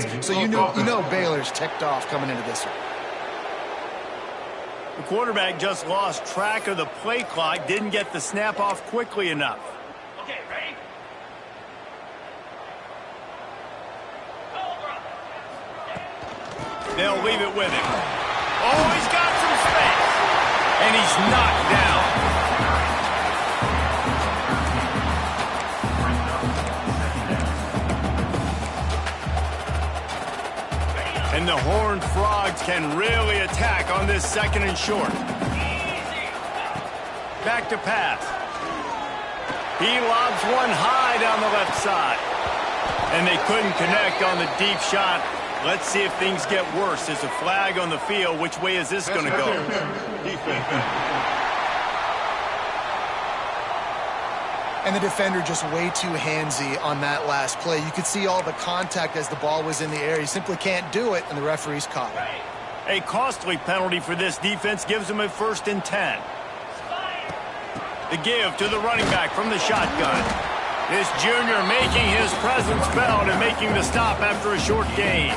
defense. So you know Baylor's ticked off coming into this one. The quarterback just lost track of the play clock, didn't get the snap off quickly enough. Okay, ready? They'll leave it with him. Oh, he's got some space. And he's knocked down. And the Horned Frogs can really attack on this 2nd and short. Back to pass. He lobs one high down the left side. And they couldn't connect on the deep shot. Let's see if things get worse. There's a flag on the field. Which way is this going to go? And the defender just way too handsy on that last play. You could see all the contact as the ball was in the air. He simply can't do it, and the referee's caught it. A costly penalty for this defense gives them a 1st and 10. The give to the running back from the shotgun. This junior making his presence felt and making the stop after a short gain.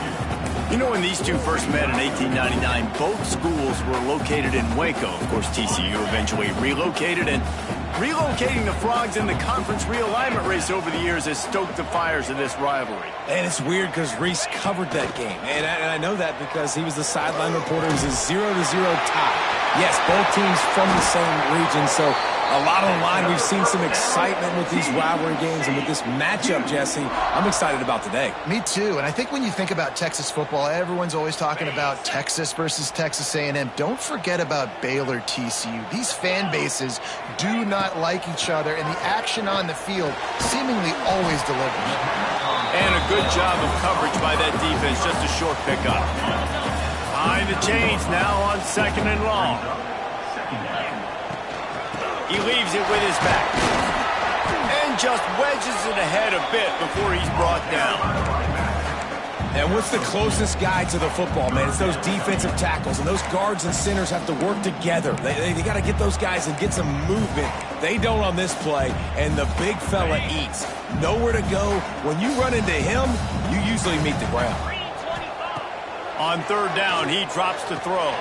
You know, when these two first met in 1899, both schools were located in Waco. Of course, TCU eventually relocated, and relocating the Frogs in the conference realignment race over the years has stoked the fires of this rivalry. And it's weird because Reese covered that game. And I know that because he was the sideline reporter. It was a 0-0 tie. Yes, both teams from the same region, so a lot on the line. We've seen some excitement with these rivalry games, and with this matchup, Jesse, I'm excited about today. Me too, and I think when you think about Texas football, everyone's always talking about Texas versus Texas A&M. Don't forget about Baylor TCU. These fan bases do not like each other, and the action on the field seemingly always delivers. And a good job of coverage by that defense, just a short pickup. Behind the chains now on 2nd and long. He leaves it with his back. And just wedges it ahead a bit before he's brought down. And what's the closest guy to the football, man? It's those defensive tackles, and those guards and centers have to work together. They got to get those guys and get some movement. They don't on this play, and the big fella eats. Nowhere to go. When you run into him, you usually meet the ground. On 3rd down, he drops to throw.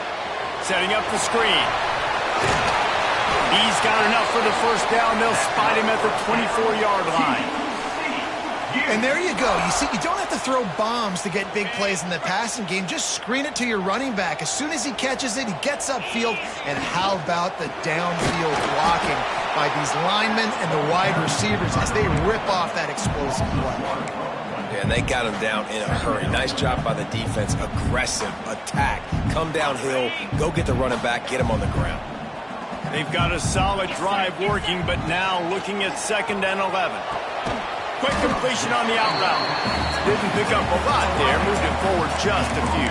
Setting up the screen. He's got enough for the 1st down. They'll spot him at the 24-yard line. And there you go. You see, you don't have to throw bombs to get big plays in the passing game. Just screen it to your running back. As soon as he catches it, he gets upfield. And how about the downfield blocking by these linemen and the wide receivers as they rip off that explosive play. Yeah, and they got him down in a hurry. Nice job by the defense. Aggressive attack. Come downhill, go get the running back, get him on the ground. They've got a solid drive working, but now looking at 2nd and 11. Quick completion on the out route. Didn't pick up a lot there, moved it forward just a few.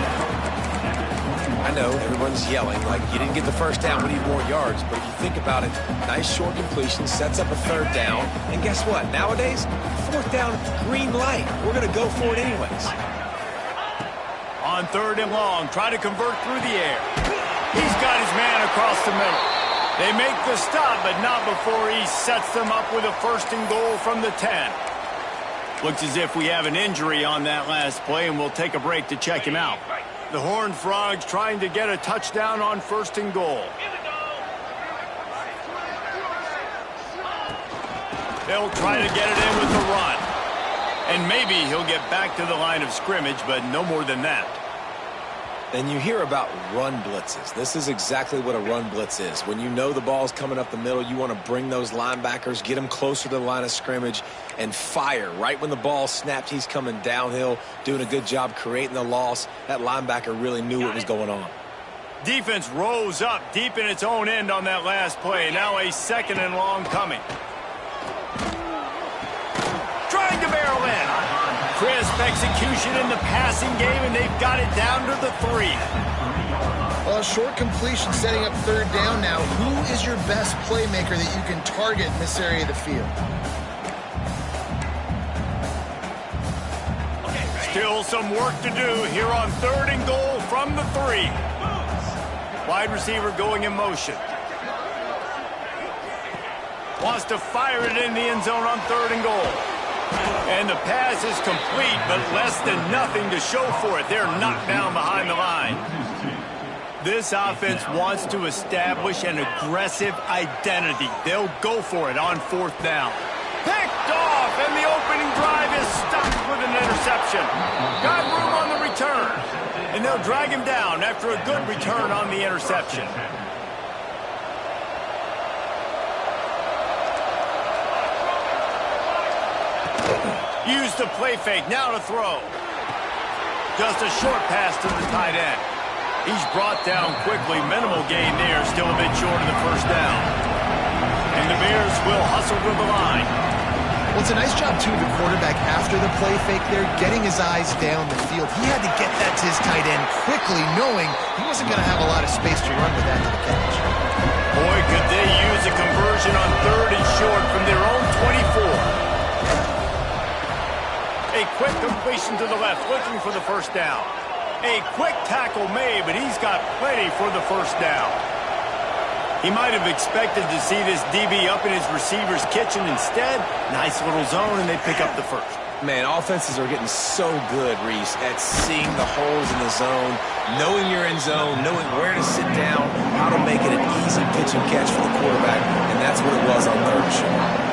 I know, everyone's yelling like you didn't get the 1st down, we need more yards. But if you think about it, nice short completion, sets up a 3rd down. And guess what? Nowadays, 4th down, green light. We're going to go for it anyways. On 3rd and long, try to convert through the air. He's got his man across the middle. They make the stop, but not before he sets them up with a 1st and goal from the 10. Looks as if we have an injury on that last play, and we'll take a break to check him out. The Horned Frogs trying to get a touchdown on 1st and goal. They'll try to get it in with the run. And maybe he'll get back to the line of scrimmage, but no more than that. And you hear about run blitzes. This is exactly what a run blitz is. When you know the ball's coming up the middle, you want to bring those linebackers, get them closer to the line of scrimmage, and fire. Right when the ball snapped, he's coming downhill, doing a good job creating the loss. That linebacker really knew what was going on. Defense rose up deep in its own end on that last play. Now a 2nd and long coming. Trying to barrel in. Crisp execution in the passing game, and they've got it down to the 3. Well, short completion setting up 3rd down now. Who is your best playmaker that you can target in this area of the field? Still some work to do here on 3rd and goal from the 3. Wide receiver going in motion. Wants to fire it in the end zone on 3rd and goal. And the pass is complete, but less than nothing to show for it. They're knocked down behind the line. This offense wants to establish an aggressive identity. They'll go for it on 4th down. Picked off, and the opening drive is stopped with an interception. Got room on the return, and they'll drag him down after a good return on the interception. Use the play fake, now to throw. Just a short pass to the tight end. He's brought down quickly, minimal gain there, still a bit short of the 1st down. And the Bears will hustle to the line. Well, it's a nice job, too, of the quarterback after the play fake there, getting his eyes down the field. He had to get that to his tight end quickly, knowing he wasn't going to have a lot of space to run with that to the catch. Boy, could they use a conversion on 3rd and short from their own 24. A quick completion to the left, looking for the 1st down. A quick tackle made, but he's got plenty for the 1st down. He might have expected to see this DB up in his receiver's kitchen. Instead, nice little zone, and they pick up the 1st. Man, offenses are getting so good, Reese, at seeing the holes in the zone, knowing you're in zone, knowing where to sit down, how to make it an easy pitch and catch for the quarterback, and that's what it was on 3rd and short.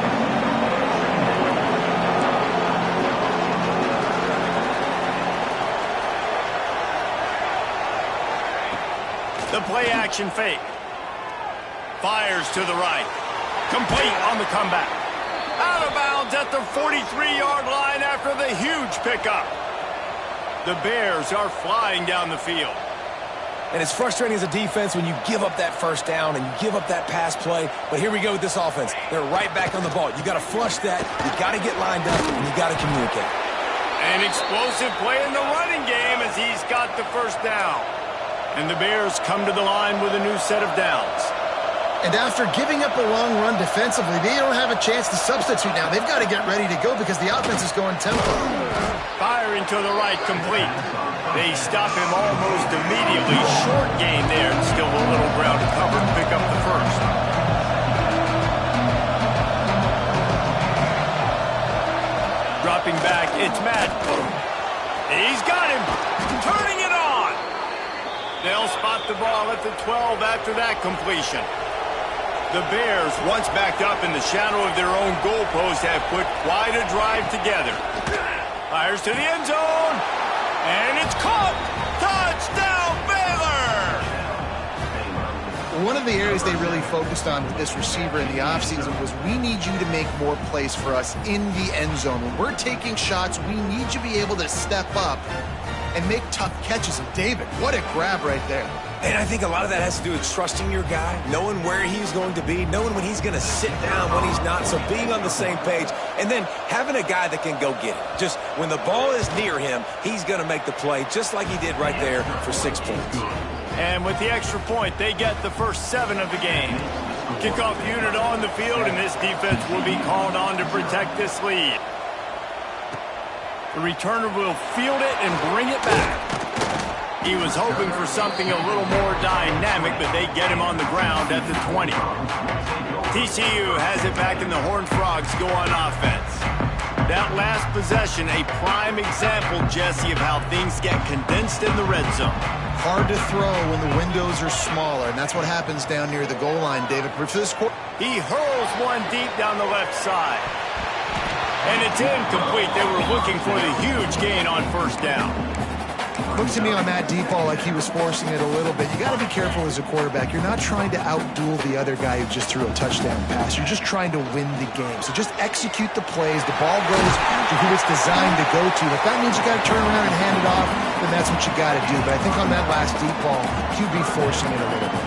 The play-action fake. Fires to the right. Complete on the comeback. Out of bounds at the 43-yard line after the huge pickup. The Bears are flying down the field. And it's frustrating as a defense when you give up that 1st down and you give up that pass play. But here we go with this offense. They're right back on the ball. You got to flush that. You got to get lined up, and you got to communicate. An explosive play in the running game as he's got the 1st down. And the Bears come to the line with a new set of downs. And after giving up a long run defensively, they don't have a chance to substitute now. They've got to get ready to go because the offense is going tempo. Firing to the right, complete. They stop him almost immediately. Short gain there, and still a little ground to cover to pick up the 1st. Dropping back, it's Matt. He's got him. Turning it on. They'll spot the ball at the 12 after that completion. The Bears, once backed up in the shadow of their own goalpost, have put quite a drive together. Fires to the end zone, and it's caught. Touchdown, Baylor! One of the areas they really focused on with this receiver in the offseason was we need you to make more plays for us in the end zone. When we're taking shots, we need you to be able to step up and make tough catches. And David, what a grab right there. And I think a lot of that has to do with trusting your guy, knowing where he's going to be, knowing when he's going to sit down, when he's not, so being on the same page, and then having a guy that can go get it. Just when the ball is near him, he's going to make the play, just like he did right there for 6 points. And with the extra point, they get the first 7 of the game. Kickoff unit on the field, and this defense will be called on to protect this lead. The returner will field it and bring it back. He was hoping for something a little more dynamic, but they get him on the ground at the 20. TCU has it back, and the Horned Frogs go on offense. That last possession, a prime example, Jesse, of how things get condensed in the red zone. Hard to throw when the windows are smaller, and that's what happens down near the goal line, David. He hurls one deep down the left side. And it's incomplete. They were looking for the huge gain on 1st down. Looked to me on that deep ball like he was forcing it a little bit. You got to be careful as a quarterback. You're not trying to outduel the other guy who just threw a touchdown pass. You're just trying to win the game. So just execute the plays. The ball goes to who it's designed to go to. If that means you got to turn around and hand it off, then that's what you got to do. But I think on that last deep ball, QB forcing it a little bit.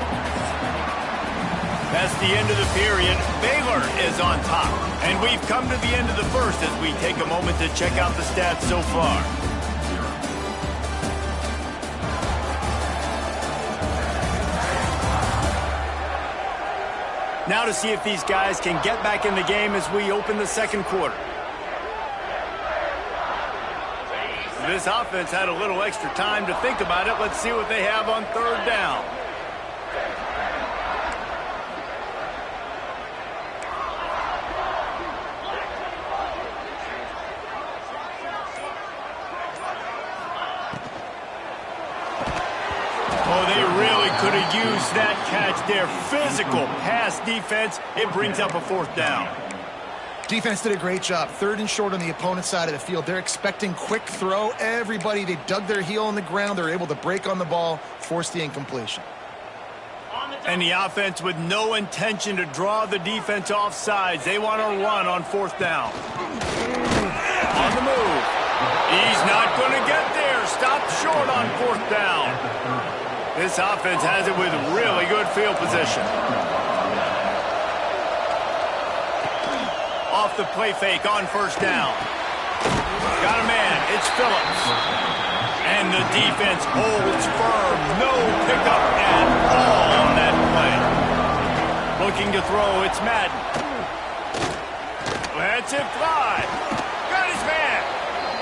That's the end of the period. Baylor is on top. And we've come to the end of the first as we take a moment to check out the stats so far. Now to see if these guys can get back in the game as we open the second quarter. This offense had a little extra time to think about it. Let's see what they have on 3rd down. could have used that catch there. Physical pass defense. It brings up a 4th down. Defense did a great job. 3rd and short on the opponent's side of the field. They're expecting quick throw. Everybody, they dug their heel on the ground. They're able to break on the ball, force the incompletion. And the offense with no intention to draw the defense off sides. They want to run on 4th down. On the move. He's not going to get there. Stopped short on 4th down. This offense has it with really good field position. Off the play fake on 1st down. Got a man. It's Phillips. And the defense holds firm. No pickup at all on that play. Looking to throw. It's Madden. Lets it fly. Got his man.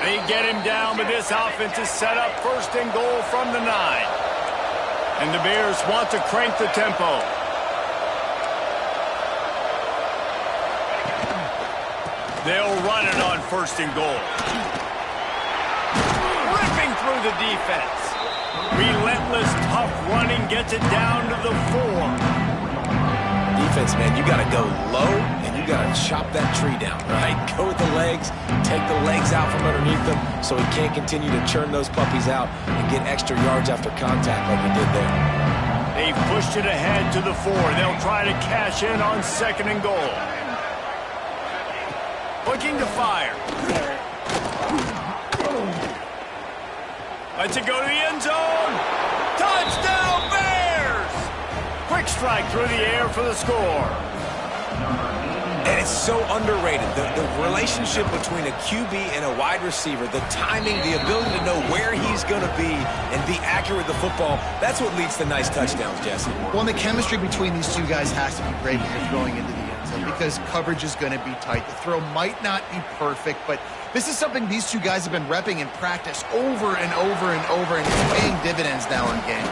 They get him down, but this offense is set up 1st and goal from the 9. And the Bears want to crank the tempo. They'll run it on 1st and goal. Ripping through the defense. Relentless, tough running gets it down to the 4. Defense, man, you got to go low, and you got to chop that tree down, right? Go with the legs, take the legs out from underneath them so he can't continue to churn those puppies out and get extra yards after contact like he did there. They pushed it ahead to the 4. They'll try to cash in on 2nd and goal. Looking to fire. Lets it go to the end zone. Touchdown, Bears! Quick strike through the air for the score. And it's so underrated. The relationship between a QB and a wide receiver, the timing, the ability to know where he's going to be and be accurate with the football, that's what leads to nice touchdowns, Jesse. Well, and the chemistry between these two guys has to be great when you're throwing into the end zone because coverage is going to be tight. The throw might not be perfect, but this is something these two guys have been repping in practice over and over and over, and it's paying dividends now in game.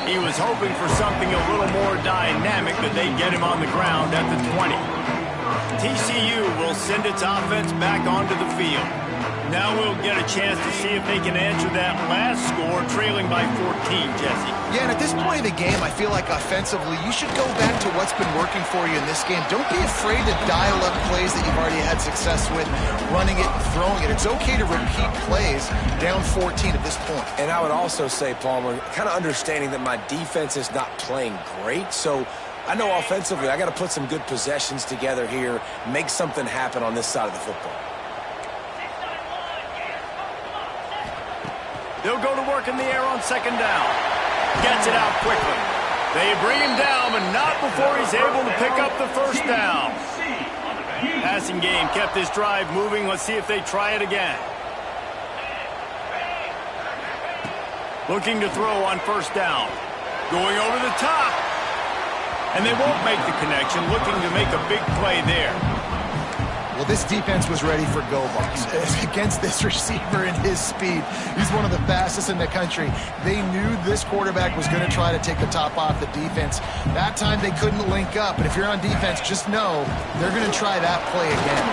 He was hoping for something a little more dynamic, but they get him on the ground at the 20. TCU will send its offense back onto the field. Now we'll get a chance to see if they can answer that last score, trailing by 14, Jesse. Yeah, and at this point of the game, I feel like offensively, you should go back to what's been working for you in this game. Don't be afraid to dial up plays that you've already had success with, running it and throwing it. It's okay to repeat plays down 14 at this point. And I would also say, Palmer, kind of understanding that my defense is not playing great, so I know offensively I got to put some good possessions together here, make something happen on this side of the football. They'll go to work in the air on 2nd down. Gets it out quickly. They bring him down, but not before he's able to pick up the 1st down. Passing game kept this drive moving. Let's see if they try it again. Looking to throw on 1st down. Going over the top. And they won't make the connection, looking to make a big play there. Well, this defense was ready for go balls against this receiver and his speed. He's one of the fastest in the country. They knew this quarterback was going to try to take the top off the defense. That time they couldn't link up, but if you're on defense, just know they're going to try that play again.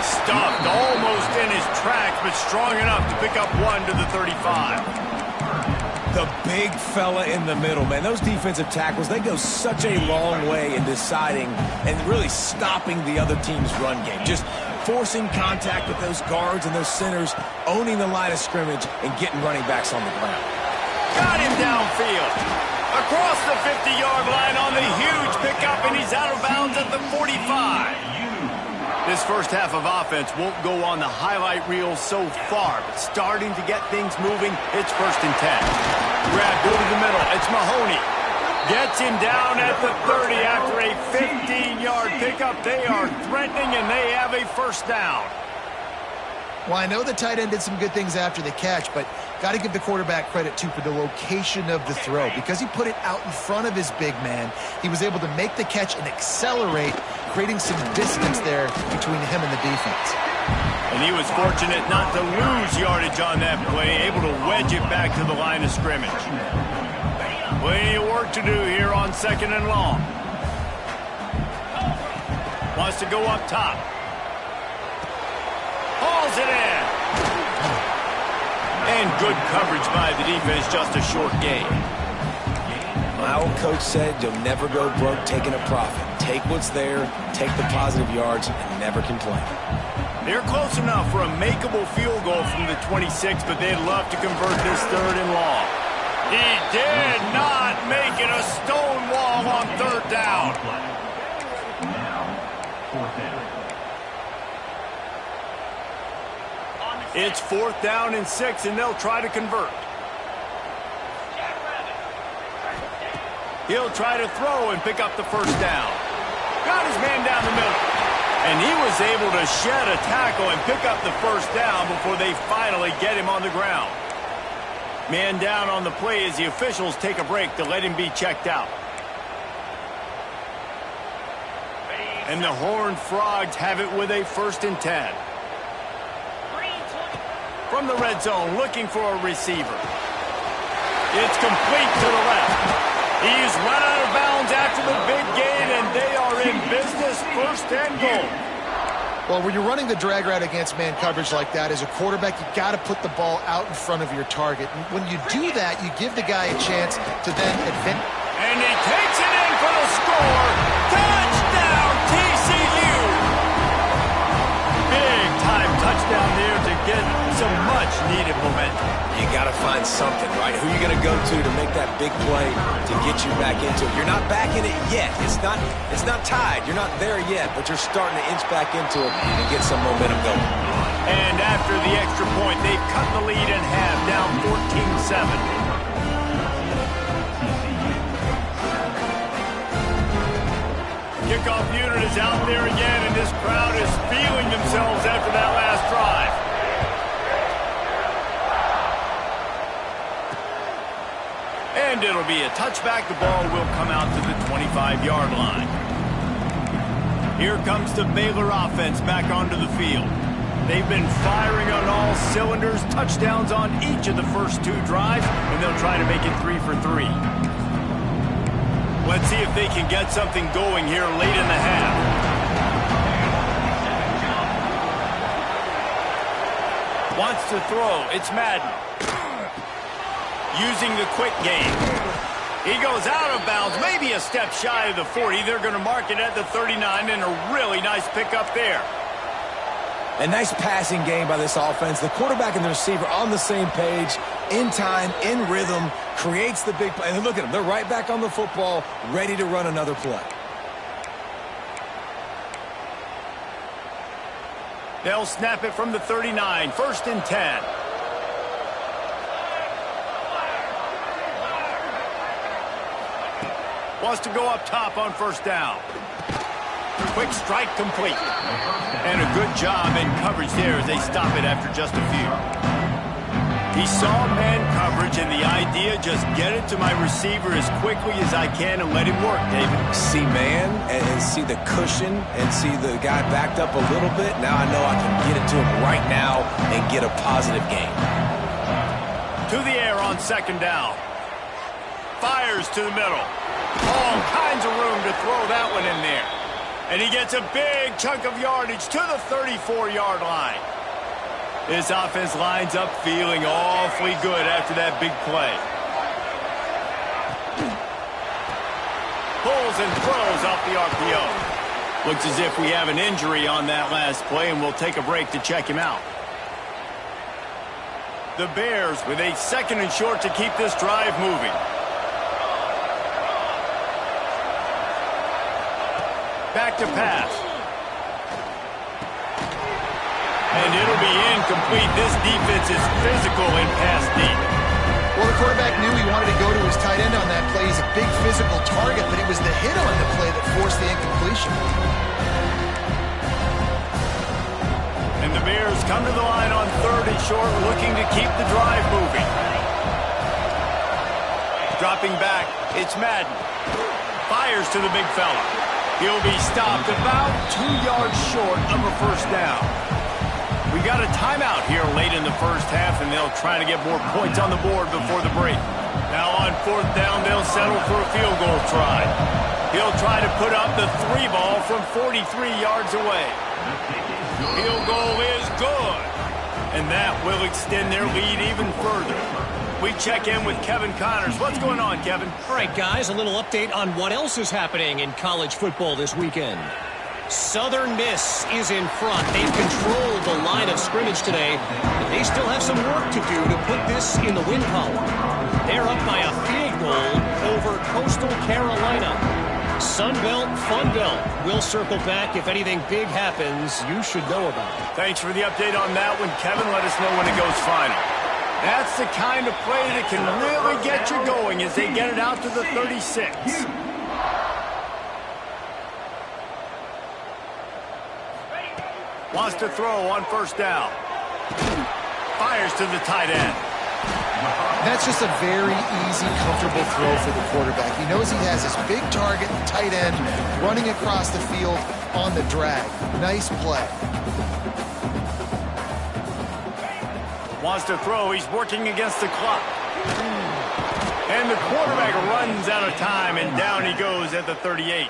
Stuffed almost in his tracks, but strong enough to pick up 1 to the 35. The big fella in the middle, man. Those defensive tackles, they go such a long way in deciding and really stopping the other team's run game. Just forcing contact with those guards and those centers, owning the line of scrimmage, and getting running backs on the ground. Got him downfield. Across the 50-yard line on the huge pickup, and he's out of bounds at the 45. This first half of offense won't go on the highlight reel so far, but starting to get things moving, it's 1st and 10. Grab, go to the middle, it's Mahoney. Gets him down at the 30 after a 15-yard pickup. They are threatening, and they have a 1st down. Well, I know the tight end did some good things after the catch, but got to give the quarterback credit, too, for the location of the throw. Because he put it out in front of his big man, he was able to make the catch and accelerate, creating some distance there between him and the defense. And he was fortunate not to lose yardage on that play, able to wedge it back to the line of scrimmage. Plenty of work to do here on 2nd and long. Wants to go up top. Hauls it in. And good coverage by the defense, just a short gain. My old coach said you'll never go broke taking a profit. Take what's there, take the positive yards, and never complain. They're close enough for a makeable field goal from the 26, but they'd love to convert this 3rd and long. He did not make it a stone wall on 3rd down. It's 4th down and 6, and they'll try to convert. He'll try to throw and pick up the 1st down. Got his man down the middle. And he was able to shed a tackle and pick up the 1st down before they finally get him on the ground. Man down on the play as the officials take a break to let him be checked out. And the Horned Frogs have it with a 1st and 10. From the red zone, looking for a receiver. It's complete to the left. He's run out of bounds after the big gain, and they are in business, 1st and goal. Well, when you're running the drag route against man coverage like that, as a quarterback, you got to put the ball out in front of your target. And when you do that, you give the guy a chance to then advance. And he takes it in for the score. Touchdown, TCU! Big-time touchdown there to get some much-needed momentum. You got to find something, right? Who are you going to go to make that big play to get you back into it? You're not back in it yet. It's not tied. You're not there yet, but you're starting to inch back into it and get some momentum going. And after the extra point, they've cut the lead in half, down 14-7. Kickoff unit is out there again, and this crowd is feeling themselves after that last drive. And it'll be a touchback. The ball will come out to the 25-yard line. Here comes the Baylor offense back onto the field. They've been firing on all cylinders, touchdowns on each of the first 2 drives, and they'll try to make it 3 for 3. Let's see if they can get something going here late in the half. Wants to throw. It's Madden. Using the quick game. He goes out of bounds, maybe a step shy of the 40. They're going to mark it at the 39, and a really nice pickup there. A nice passing game by this offense. The quarterback and the receiver on the same page, in time, in rhythm, creates the big play. And look at them. They're right back on the football, ready to run another play. They'll snap it from the 39, 1st and 10. Wants to go up top on 1st down. Quick strike complete. And a good job in coverage there as they stop it after just a few. He saw man coverage, and the idea, just get it to my receiver as quickly as I can and let him work, David. See man and see the cushion and see the guy backed up a little bit. Now I know I can get it to him right now and get a positive gain. To the air on 2nd down. Fires to the middle. All kinds of room to throw that one in there. And he gets a big chunk of yardage to the 34-yard line. This offense lines up feeling awfully good after that big play. Pulls and throws off the RPO. Looks as if we have an injury on that last play, and we'll take a break to check him out. The Bears with a 2nd and short to keep this drive moving. Back to pass. And it'll be incomplete. This defense is physical in pass deep. Well, the quarterback knew he wanted to go to his tight end on that play. He's a big physical target, but it was the hit on the play that forced the incompletion. And the Bears come to the line on 3rd and short, looking to keep the drive moving. Dropping back, it's Madden. Fires to the big fella. He'll be stopped about 2 yards short of a 1st down. We got a timeout here late in the 1st half, and they'll try to get more points on the board before the break. Now on 4th down, they'll settle for a field goal try. He'll try to put up the 3 ball from 43 yards away. Field goal is good, and that will extend their lead even further. We check in with Kevin Connors. What's going on, Kevin? All right, guys, a little update on what else is happening in college football this weekend. Southern Miss is in front. They've controlled the line of scrimmage today, but they still have some work to do to put this in the win column. They're up by a field goal over Coastal Carolina. Sunbelt, Funbelt. We'll circle back if anything big happens you should know about. Thanks for the update on that one, Kevin. Let us know when it goes final. That's the kind of play that can really get you going as they get it out to the 36. Wants to throw on first down. Fires to the tight end. That's just a very easy, comfortable throw for the quarterback. He knows he has his big target, the tight end, running across the field on the drag. Nice play. Wants to throw. He's working against the clock. And the quarterback runs out of time, and down he goes at the 38.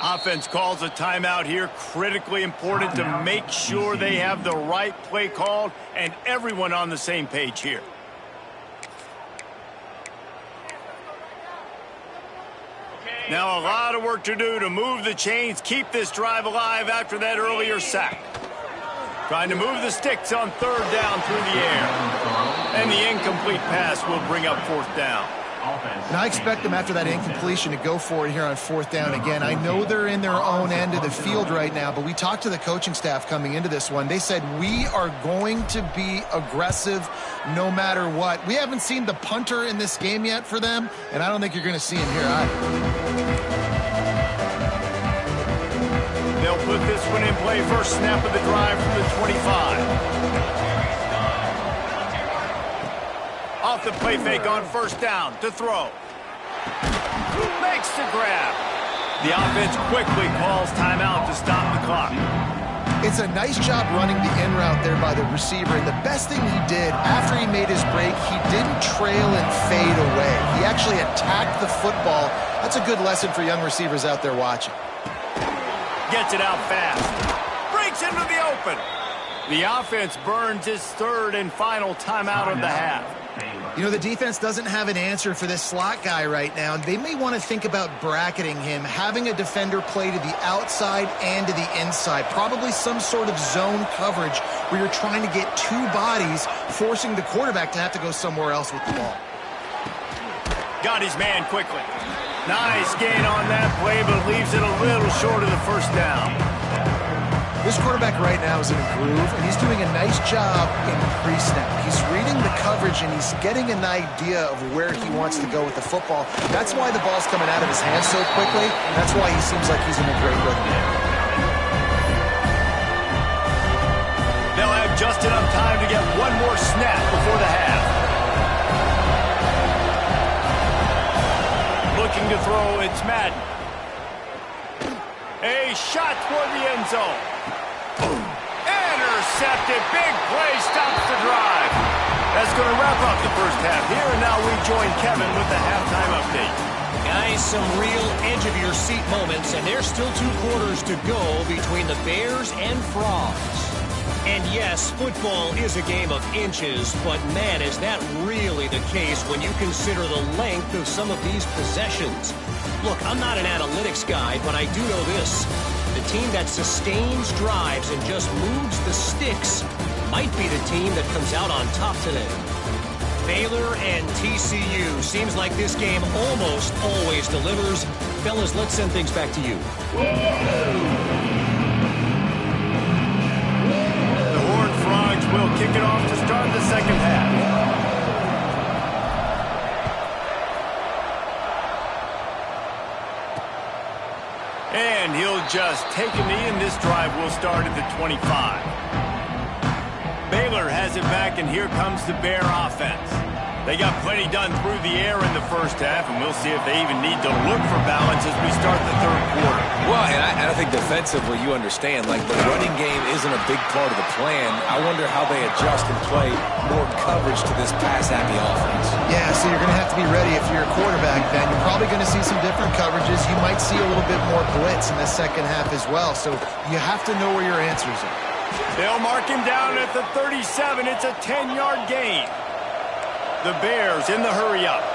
Offense calls a timeout here. Critically important to make sure they have the right play called and everyone on the same page here. Now a lot of work to do to move the chains, keep this drive alive after that earlier sack. Trying to move the sticks on third down through the air. And the incomplete pass will bring up fourth down. And I expect them after that incompletion to go for it here on fourth down again. I know they're in their own end of the field right now, but we talked to the coaching staff coming into this one. They said, we are going to be aggressive no matter what. We haven't seen the punter in this game yet for them, and I don't think you're going to see him here either. They'll put this one in play. First snap of the drive from the 25. Off the play fake on first down to throw. Makes the grab. The offense quickly calls timeout to stop the clock. It's a nice job running the in route there by the receiver. And the best thing he did after he made his break, he didn't trail and fade away. He actually attacked the football. That's a good lesson for young receivers out there watching. Gets it out fast. Breaks into the open. The offense burns its third and final timeout of the half. You know, the defense doesn't have an answer for this slot guy right now. They may want to think about bracketing him, having a defender play to the outside and to the inside. Probably some sort of zone coverage where you're trying to get two bodies, forcing the quarterback to have to go somewhere else with the ball. Got his man quickly. Nice gain on that play, but leaves it a little short of the first down. This quarterback right now is in a groove, and he's doing a nice job in pre-snap. He's reading the coverage, and he's getting an idea of where he wants to go with the football. That's why the ball's coming out of his hands so quickly. That's why he seems like he's in a great rhythm. They'll have just enough time to get one more snap before the half. Looking to throw, it's Madden. A shot toward the end zone. Intercepted. Big play stops the drive. That's going to wrap up the first half here. And now we join Kevin with the halftime update. Guys, some real edge-of-your-seat moments, and there's still 2 quarters to go between the Bears and Frogs. And yes, football is a game of inches, but man, is that really the case when you consider the length of some of these possessions. Look, I'm not an analytics guy, but I do know this. The team that sustains drives and just moves the sticks might be the team that comes out on top today. Baylor and TCU. Seems like this game almost always delivers. Fellas, let's send things back to you. The Horned Frogs will kick it off to start the second half. And he'll just take a knee, and this drive will start at the 25. Baylor has it back, and here comes the Bear offense. They got plenty done through the air in the first half, and we'll see if they even need to look for balance as we start the third quarter. Well, and I think defensively, you understand, like the running game isn't a big part of the plan. I wonder how they adjust and play more coverage to this pass-happy offense. Yeah, so you're going to have to be ready if you're a quarterback then. You're probably going to see some different coverages. You might see a little bit more blitz in the second half as well. So you have to know where your answers are. They'll mark him down at the 37. It's a 10-yard gain. The Bears in the hurry-up.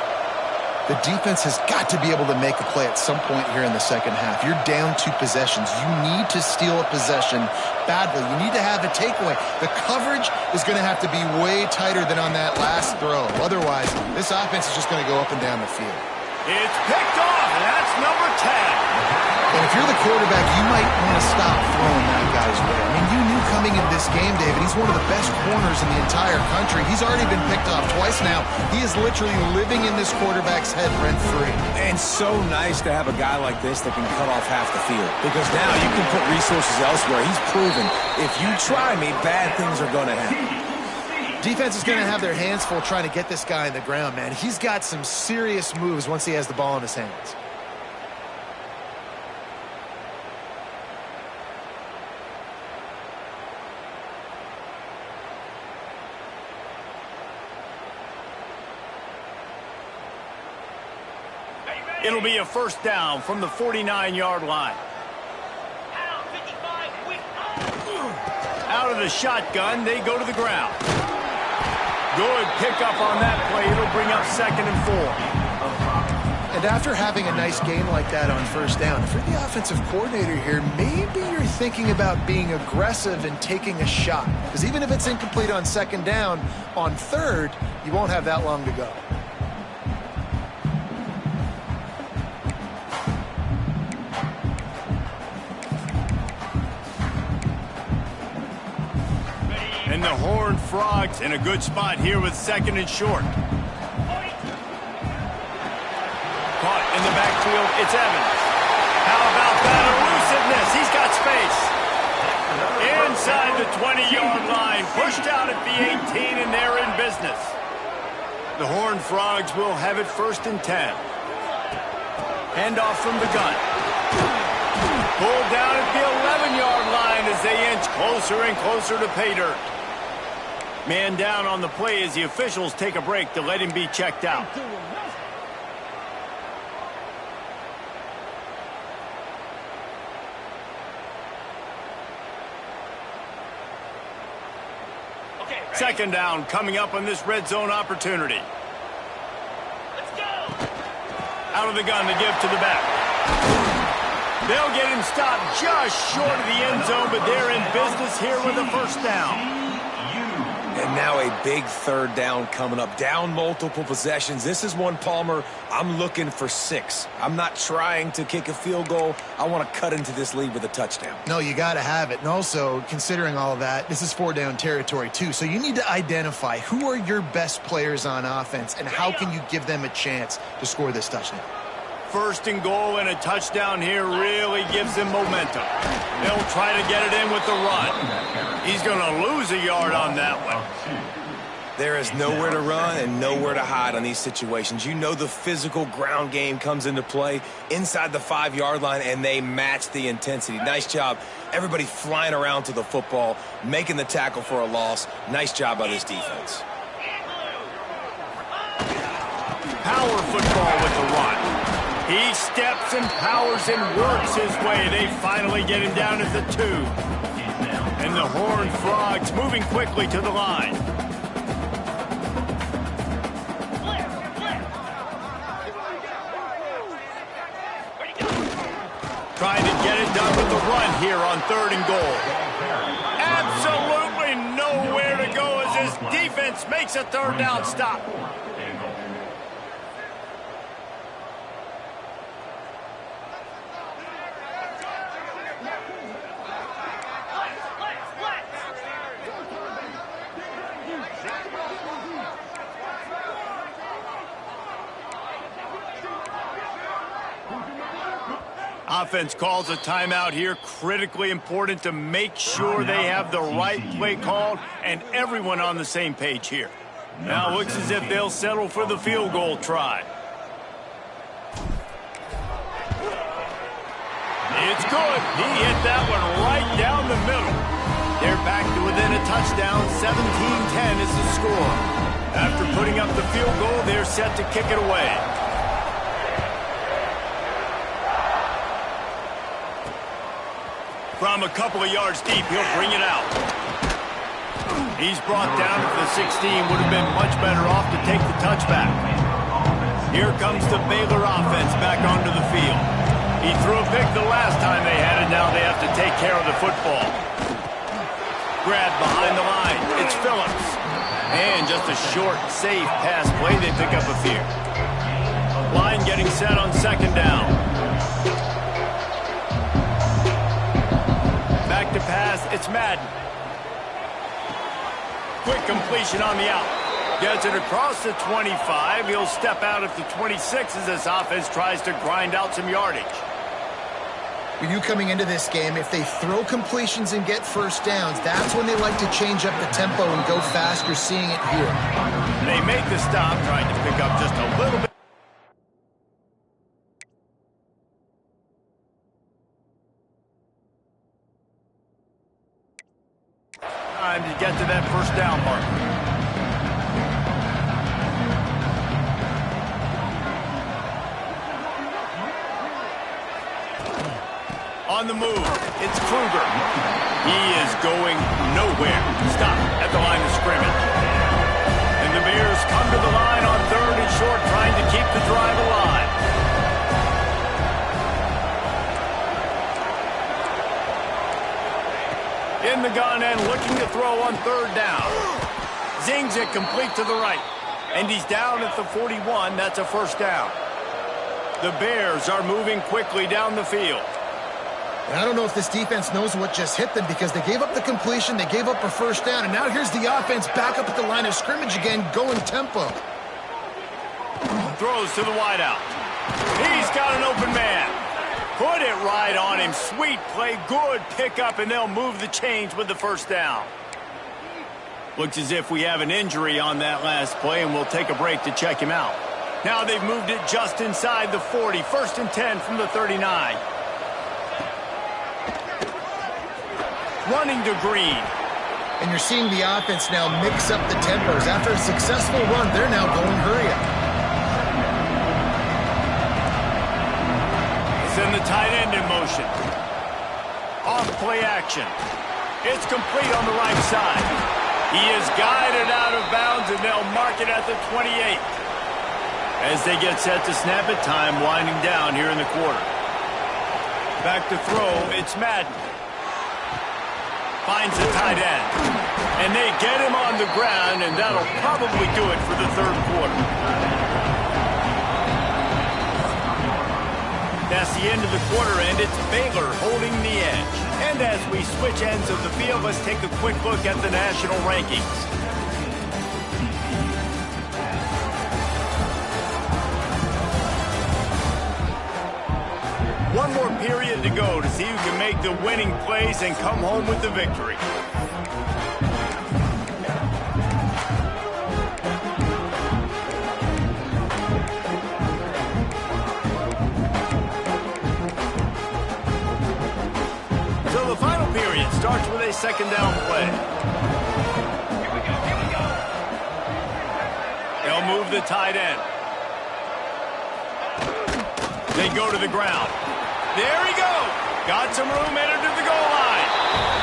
The defense has got to be able to make a play at some point here in the second half. You're down 2 possessions. You need to steal a possession badly. You need to have a takeaway. The coverage is going to have to be way tighter than on that last throw. Otherwise, this offense is just going to go up and down the field. It's picked off, and that's number 10. And if you're the quarterback, you might want to stop throwing that guy's way. I mean, you knew coming into this game, David, he's one of the best corners in the entire country. He's already been picked off twice now. He is literally living in this quarterback's head rent-free. And so nice to have a guy like this that can cut off half the field. Because now you can put resources elsewhere. He's proven, if you try me, bad things are going to happen. Defense is going to have their hands full trying to get this guy in the ground, man. He's got some serious moves once he has the ball in his hands. It'll be a first down from the 49-yard line. Out of the shotgun, they go to the ground. Good pickup on that play. It'll bring up 2nd and 4. And after having a nice game like that on first down, if you're the offensive coordinator here, maybe you're thinking about being aggressive and taking a shot. Because even if it's incomplete on 2nd down, on 3rd, you won't have that long to go. And the Horned Frogs in a good spot here with 2nd and short. Caught in the backfield, it's Evans. How about that elusiveness? He's got space. Inside the 20-yard line, pushed out at the 18, and they're in business. The Horned Frogs will have it 1st and 10. Handoff from the gun. Pulled down at the 11-yard line as they inch closer and closer to pay dirt. Man down on the play as the officials take a break to let him be checked out. Okay, 2nd down coming up on this red zone opportunity. let's go. Out of the gun, the give to the back. They'll get him stopped just short of the end zone, but they're in business here with a first down. And now a big 3rd down coming up. Down multiple possessions. This is one, Palmer, I'm looking for 6. I'm not trying to kick a field goal. I want to cut into this lead with a touchdown. No, you got to have it. And also, considering all of that, this is 4-down territory too. So you need to identify who are your best players on offense and how can you give them a chance to score this touchdown. 1st and goal and a touchdown here really gives them momentum. They'll try to get it in with the run. He's going to lose a yard on that one. There is nowhere to run and nowhere to hide on these situations. You know the physical ground game comes into play inside the 5-yard line, and they match the intensity. Nice job. Everybody flying around to the football, making the tackle for a loss. Nice job by this defense. Power football with the run. He steps and powers and works his way. They finally get him down at the 2. And the Horned Frogs moving quickly to the line. Trying to get it done with the run here on 3rd and goal. Absolutely nowhere to go as his defense makes a 3rd down stop. Offense calls a timeout here. Critically important to make sure they have the right play called and everyone on the same page here. Now it looks as if they'll settle for the field goal try. It's good. He hit that one right down the middle. They're back to within a touchdown. 17-10 is the score. After putting up the field goal, they're set to kick it away. From a couple of yards deep, he'll bring it out. He's brought down at the 16. Would have been much better off to take the touchback. Here comes the Baylor offense back onto the field. He threw a pick the last time they had it. Now they have to take care of the football. Grab behind the line. It's Phillips. And just a short, safe pass play. They pick up a few. Line getting set on second down. Back to pass. It's Madden. Quick completion on the out. Gets it across the 25. He'll step out at the 26 as this offense tries to grind out some yardage. You knew coming into this game, if they throw completions and get first downs, that's when they like to change up the tempo and go fast. You're seeing it here. They make the stop, trying to pick up just a little bit. Time to get to that first down marker. On the move, it's Kruger. He is going nowhere. Stop at the line of scrimmage. And the Bears come to the line on 3rd and short, trying to keep the drive alive. In the gun and looking to throw on 3rd down. Zings it complete to the right. And he's down at the 41. That's a first down. The Bears are moving quickly down the field. And I don't know if this defense knows what just hit them because they gave up the completion, they gave up a first down, and now here's the offense back up at the line of scrimmage again, going tempo. Throws to the wideout. He's got an open man. Put it right on him. Sweet play, good pickup, and they'll move the chains with the first down. Looks as if we have an injury on that last play, and we'll take a break to check him out. Now they've moved it just inside the 40. 1st and 10 from the 39. Running to Green. And you're seeing the offense now mix up the tempos. After a successful run, they're now going hurry up. Send the tight end in motion. Off play action. It's complete on the right side. He is guided out of bounds, and they'll mark it at the 28. As they get set to snap it, time winding down here in the quarter. Back to throw, it's Madden. Finds the tight end. And they get him on the ground, and that'll probably do it for the 3rd quarter. That's the end of the quarter, and it's Baylor holding the edge. And as we switch ends of the field, let's take a quick look at the national rankings. One more period to go to see who can make the winning plays and come home with the victory. So the final period starts with a 2nd down play. They'll move the tight end. They go to the ground. There he goes. Got some room, entered to the goal line.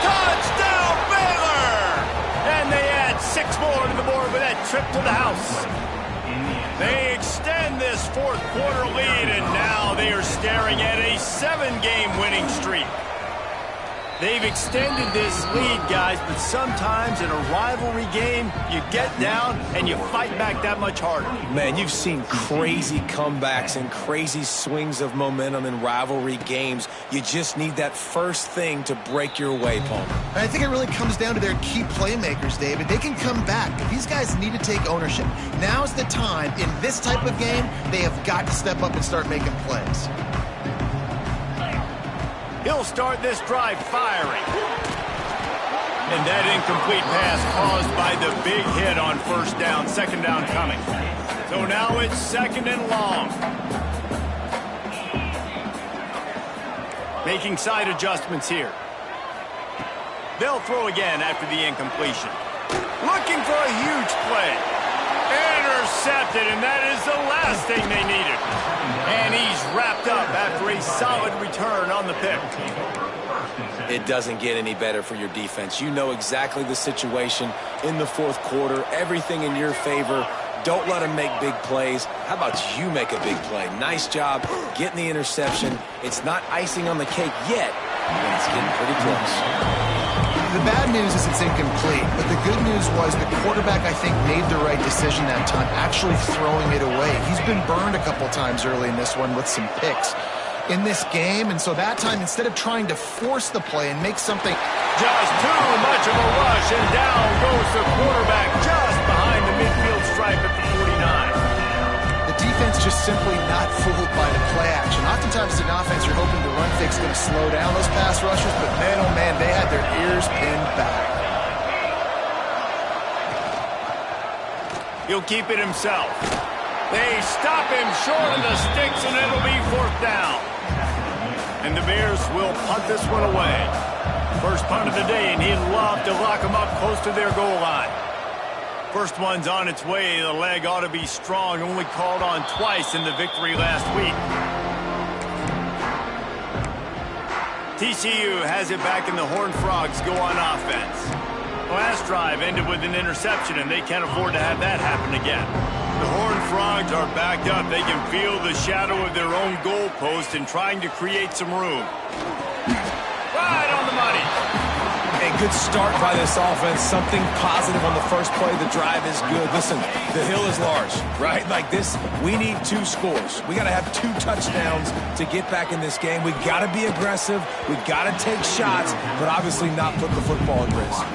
Touchdown, Baylor! And they add 6 more to the board with that trip to the house. They extend this 4th quarter lead, and now they are staring at a 7-game winning streak. They've extended this lead, guys, but sometimes in a rivalry game, you get down and you fight back that much harder. Man, you've seen crazy comebacks and crazy swings of momentum in rivalry games. You just need that first thing to break your way, Palmer. I think it really comes down to their key playmakers, David. They can come back, but these guys need to take ownership. Now's the time. In this type of game, they have got to step up and start making plays. He'll start this drive firing. And that incomplete pass caused by the big hit on 1st down. 2nd down coming. So now it's 2nd and long. Making side adjustments here. They'll throw again after the incompletion. Looking for a huge play. Intercepted, and that is the last thing they needed. And he's wrapped up after a solid return on the pick. It doesn't get any better for your defense. You know exactly the situation in the 4th quarter. Everything in your favor. Don't let them make big plays. How about you make a big play? Nice job getting the interception. It's not icing on the cake yet, but it's getting pretty close. The bad news is it's incomplete, but the good news was the quarterback, I think, made the right decision that time, actually throwing it away. He's been burned a couple times early in this one with some picks in this game, and so that time, instead of trying to force the play and make something... Just too much of a rush, and down goes the quarterback just behind the midfield stripe at the 49. The defense just simply not fooled by the play action. Oftentimes, as an offense, you're hoping the run fake's going to slow down those pass rushers, but man, oh man, they had their ears pinned back. He'll keep it himself. They stop him short of the sticks, and it'll be 4th down. And the Bears will punt this one away. First punt of the day, and he'd love to lock them up close to their goal line. First one's on its way. The leg ought to be strong. Only called on twice in the victory last week. TCU has it back, and the Horned Frogs go on offense. Last drive ended with an interception, and they can't afford to have that happen again. The Horned Frogs are backed up. They can feel the shadow of their own goalpost and trying to create some room. Right on the money. A good start by this offense. Something positive on the first play. The drive is good. Listen, the hill is large, right? Like this, we need 2 scores. We got to have 2 touchdowns to get back in this game. We got to be aggressive. We got to take shots, but obviously not put the football at risk.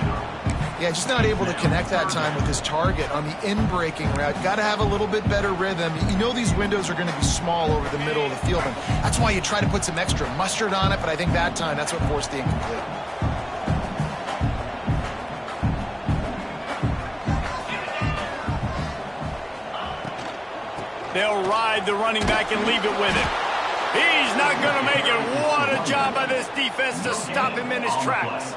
Yeah, just not able to connect that time with his target on the in-breaking route. Got to have a little bit better rhythm. You know these windows are going to be small over the middle of the field, and that's why you try to put some extra mustard on it, but I think that time that's what forced the incomplete. They'll ride the running back and leave it with him. He's not going to make it. What a job by this defense to stop him in his tracks.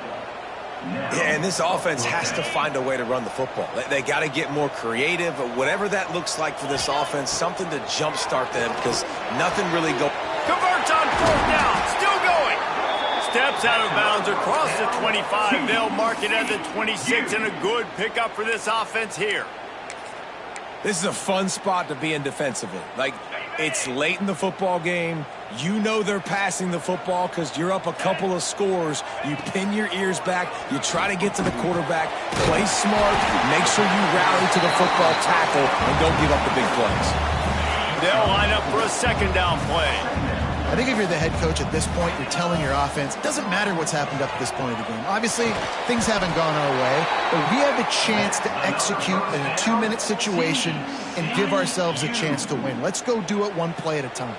Yeah, and this offense has to find a way to run the football. They got to get more creative, whatever that looks like for this offense, something to jumpstart them because nothing really goes. Converts on 4th down, still going. Steps out of bounds across the 25. They'll mark it at the 26, and a good pickup for this offense here. This is a fun spot to be in defensively. Like, it's late in the football game. You know they're passing the football because you're up a couple of scores. You pin your ears back. You try to get to the quarterback. Play smart. Make sure you rally to the football tackle and don't give up the big plays. They'll line up for a 2nd down play. I think if you're the head coach at this point, you're telling your offense, it doesn't matter what's happened up to this point of the game. Obviously, things haven't gone our way, but we have a chance to execute in a 2-minute situation and give ourselves a chance to win. Let's go do it 1 play at a time.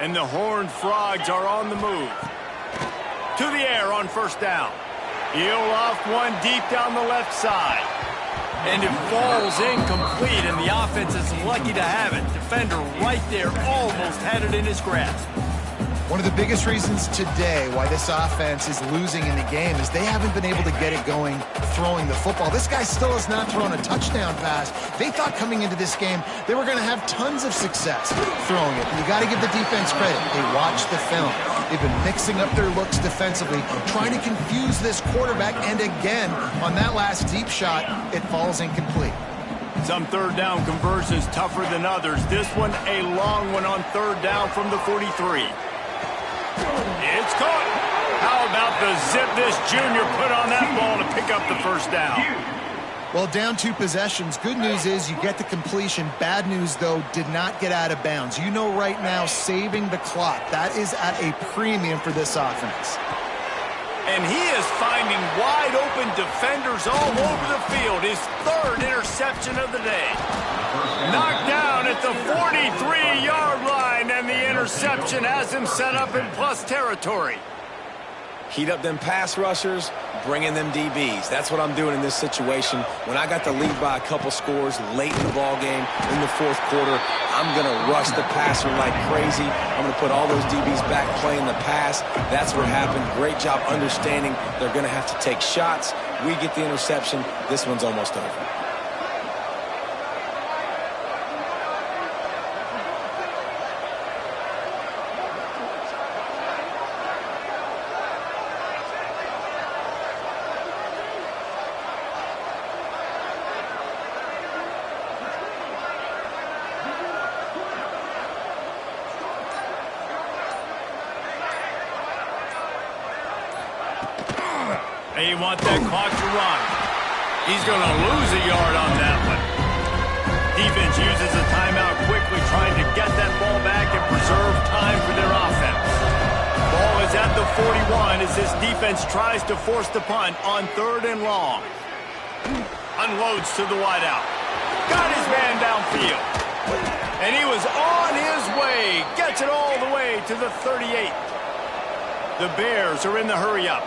And the Horned Frogs are on the move. To the air on 1st down. He'll off one deep down the left side. And it falls incomplete, and the offense is lucky to have it. Defender right there almost had it in his grasp. One of the biggest reasons today why this offense is losing in the game is they haven't been able to get it going throwing the football. This guy still has not thrown a touchdown pass. They thought coming into this game they were going to have tons of success throwing it. You got to give the defense credit. They watched the film. They've been mixing up their looks defensively, trying to confuse this quarterback, and again, on that last deep shot, it falls incomplete. Some 3rd down conversions tougher than others. This one a long one on 3rd down from the 43. It's caught. How about the zip this junior put on that ball to pick up the 1st down? Well, down 2 possessions. Good news is you get the completion. Bad news, though, did not get out of bounds. You know right now, saving the clock, that is at a premium for this offense. And he is finding wide open defenders all over the field. His 3rd interception of the day. Knocked down at the 43-yard line, and the interception has him set up in plus territory. Heat up them pass rushers, bring in them DBs. That's what I'm doing in this situation. When I got the lead by a couple scores late in the ball game, in the 4th quarter, I'm going to rush the passer like crazy. I'm going to put all those DBs back playing the pass. That's what happened. Great job understanding they're going to have to take shots. We get the interception. This one's almost over. They want that clock to run. He's going to lose a yard on that one. Defense uses a timeout quickly, trying to get that ball back and preserve time for their offense. Ball is at the 41 as this defense tries to force the punt on 3rd and long. Unloads to the wideout. Got his man downfield. And he was on his way. Gets it all the way to the 38. The Bears are in the hurry-up.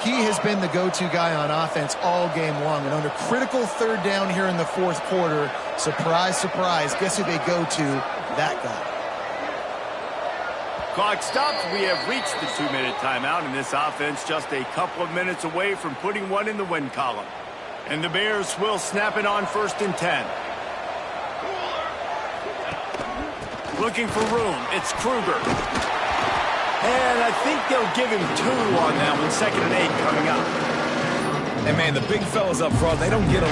He has been the go-to guy on offense all game long. And under critical 3rd down here in the 4th quarter, surprise, surprise, guess who they go to? That guy. Clock stops. We have reached the 2-minute timeout, and this offense just a couple of minutes away from putting one in the win column. And the Bears will snap it on 1st and 10. Looking for room. It's Kruger. And I think they'll give him 2 on that one. 2nd and 8 coming up. And, man, the big fellas up front, they don't get a